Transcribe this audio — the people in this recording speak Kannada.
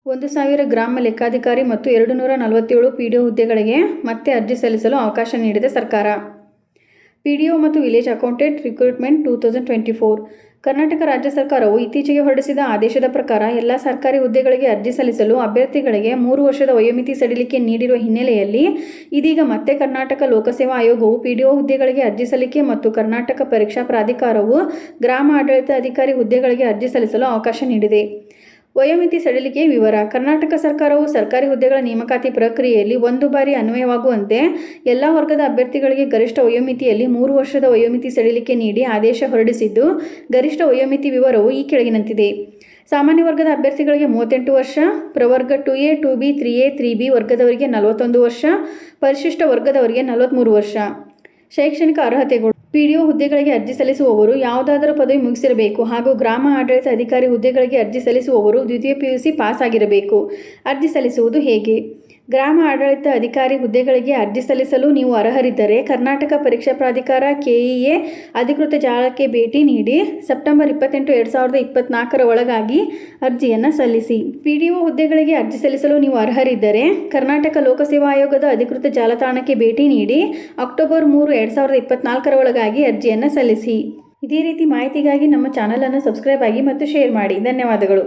1000 ಗ್ರಾಮ ಲೆಕ್ಕಾಧಿಕಾರಿ ಮತ್ತು 247 ಪಿಡಿಒ ಹುದ್ದೆಗಳಿಗೆ ಮತ್ತೆ ಅರ್ಜಿ ಸಲ್ಲಿಸಲು ಅವಕಾಶ ನೀಡಿದೆ ಸರ್ಕಾರ. ಪಿಡಿಒ ಮತ್ತು ವಿಲೇಜ್ ಅಕೌಂಟೆಂಟ್ ರಿಕ್ರೂಟ್ಮೆಂಟ್ 2024. ಕರ್ನಾಟಕ ರಾಜ್ಯ ಸರ್ಕಾರವು ಇತ್ತೀಚೆಗೆ ಹೊರಡಿಸಿದ ಆದೇಶದ ಪ್ರಕಾರ ಎಲ್ಲ ಸರ್ಕಾರಿ ಹುದ್ದೆಗಳಿಗೆ ಅರ್ಜಿ ಸಲ್ಲಿಸಲು ಅಭ್ಯರ್ಥಿಗಳಿಗೆ 3 ವರ್ಷದ ವಯೋಮಿತಿ ಸಡಿಲಿಕೆ ನೀಡಿರುವ ಹಿನ್ನೆಲೆಯಲ್ಲಿ ಇದೀಗ ಮತ್ತೆ ಕರ್ನಾಟಕ ಲೋಕಸೇವಾ ಆಯೋಗವು ಪಿಡಿಒ ಹುದ್ದೆಗಳಿಗೆ ಅರ್ಜಿ ಸಲ್ಲಿಕೆ ಮತ್ತು ಕರ್ನಾಟಕ ಪರೀಕ್ಷಾ ಪ್ರಾಧಿಕಾರವು ಗ್ರಾಮ ಆಡಳಿತ ಅಧಿಕಾರಿ ಹುದ್ದೆಗಳಿಗೆ ಅರ್ಜಿ ಸಲ್ಲಿಸಲು ಅವಕಾಶ ನೀಡಿದೆ. ವಯೋಮಿತಿ ಸಡಿಲಿಕೆ ವಿವರ. ಕರ್ನಾಟಕ ಸರ್ಕಾರವು ಸರ್ಕಾರಿ ಹುದ್ದೆಗಳ ನೇಮಕಾತಿ ಪ್ರಕ್ರಿಯೆಯಲ್ಲಿ ಒಂದು ಬಾರಿ ಅನ್ವಯವಾಗುವಂತೆ ಎಲ್ಲ ವರ್ಗದ ಅಭ್ಯರ್ಥಿಗಳಿಗೆ ಗರಿಷ್ಠ ವಯೋಮಿತಿಯಲ್ಲಿ 3 ವರ್ಷದ ವಯೋಮಿತಿ ಸಡಿಲಿಕೆ ನೀಡಿ ಆದೇಶ ಹೊರಡಿಸಿದ್ದು, ಗರಿಷ್ಠ ವಯೋಮಿತಿ ವಿವರವು ಈ ಕೆಳಗಿನಂತಿದೆ. ಸಾಮಾನ್ಯ ವರ್ಗದ ಅಭ್ಯರ್ಥಿಗಳಿಗೆ 38 ವರ್ಷ, ಪ್ರವರ್ಗ 2A, 2B, 3A, 3B ವರ್ಗದವರಿಗೆ 41 ವರ್ಷ, ಪರಿಶಿಷ್ಟ ವರ್ಗದವರಿಗೆ 43 ವರ್ಷ. ಶೈಕ್ಷಣಿಕ ಅರ್ಹತೆಗಳು. ಪಿಡಿಒ ಹುದ್ದೆಗಳಿಗೆ ಅರ್ಜಿ ಸಲ್ಲಿಸುವವರು ಯಾವುದಾದರೂ ಪದವಿ ಮುಗಿಸಿರಬೇಕು ಹಾಗೂ ಗ್ರಾಮ ಆಡಳಿತ ಅಧಿಕಾರಿ ಹುದ್ದೆಗಳಿಗೆ ಅರ್ಜಿ ಸಲ್ಲಿಸುವವರು ದ್ವಿತೀಯ PUC ಪಾಸ್ ಆಗಿರಬೇಕು. ಅರ್ಜಿ ಸಲ್ಲಿಸುವುದು ಹೇಗೆ? ಗ್ರಾಮ ಆಡಳಿತ ಅಧಿಕಾರಿ ಹುದ್ದೆಗಳಿಗೆ ಅರ್ಜಿ ಸಲ್ಲಿಸಲು ನೀವು ಅರ್ಹರಿದ್ದರೆ ಕರ್ನಾಟಕ ಪರೀಕ್ಷಾ ಪ್ರಾಧಿಕಾರ KEA ಅಧಿಕೃತ ಜಾಲಕ್ಕೆ ಭೇಟಿ ನೀಡಿ ಸೆಪ್ಟೆಂಬರ್ 28, 2024 ಒಳಗಾಗಿ ಅರ್ಜಿಯನ್ನು ಸಲ್ಲಿಸಿ. ಪಿಡಿಒ ಹುದ್ದೆಗಳಿಗೆ ಅರ್ಜಿ ಸಲ್ಲಿಸಲು ನೀವು ಅರ್ಹರಿದ್ದರೆ ಕರ್ನಾಟಕ ಲೋಕಸೇವಾ ಆಯೋಗದ ಅಧಿಕೃತ ಜಾಲತಾಣಕ್ಕೆ ಭೇಟಿ ನೀಡಿ ಅಕ್ಟೋಬರ್ 3, 2024 ಒಳಗಾಗಿ ಅರ್ಜಿಯನ್ನು ಸಲ್ಲಿಸಿ. ಇದೇ ರೀತಿ ಮಾಹಿತಿಗಾಗಿ ನಮ್ಮ ಚಾನಲನ್ನು ಸಬ್ಸ್ಕ್ರೈಬ್ ಆಗಿ ಮತ್ತು ಶೇರ್ ಮಾಡಿ. ಧನ್ಯವಾದಗಳು.